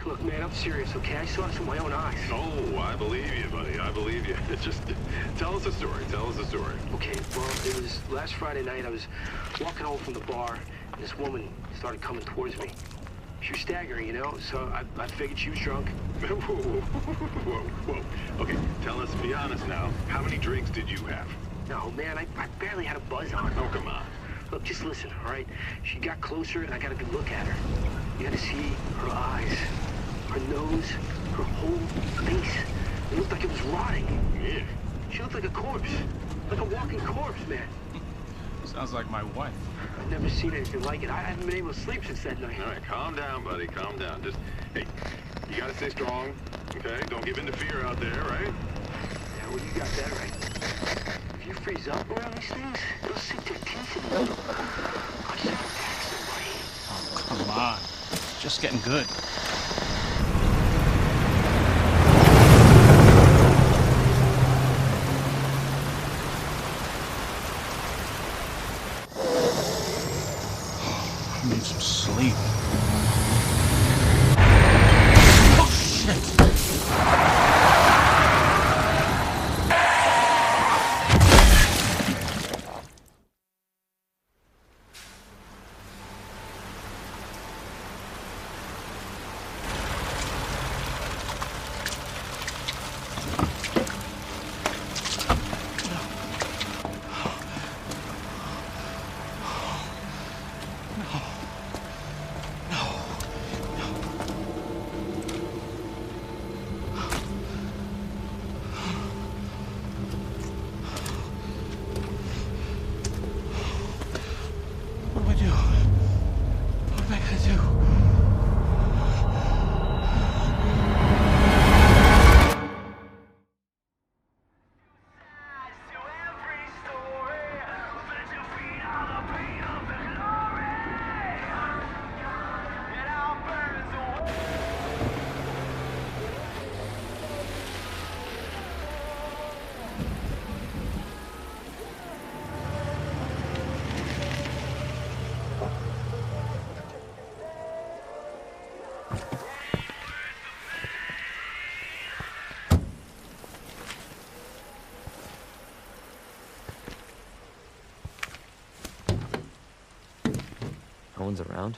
Look, man, I'm serious, okay? I saw this with my own eyes. Oh, I believe you, buddy. I believe you. Just tell us a story. Tell us a story. Okay, well, it was last Friday night. I was walking home from the bar, and this woman started coming towards me. She was staggering, you know, so I figured she was drunk. Whoa, whoa, whoa. Okay, tell us, be honest now. How many drinks did you have? No, man, I barely had a buzz on. Oh, come on. Look, just listen, all right? She got closer, and I got a good look at her. You got to see her eyes, her nose, her whole face. It looked like it was rotting. Yeah. She looked like a corpse, like a walking corpse, man. Sounds like my wife. I've never seen anything like it. I haven't been able to sleep since that night. All right, calm down, buddy. Calm down. Just, hey, you gotta stay strong, okay? Don't give in to fear out there, right? Yeah, well, you got that right. If you freeze up around these things, they'll sink their teeth in you. I should attack somebody. Oh, come on. Just getting good. I need some sleep. Oh, shit! What do I do? What am I gonna do? No one's around.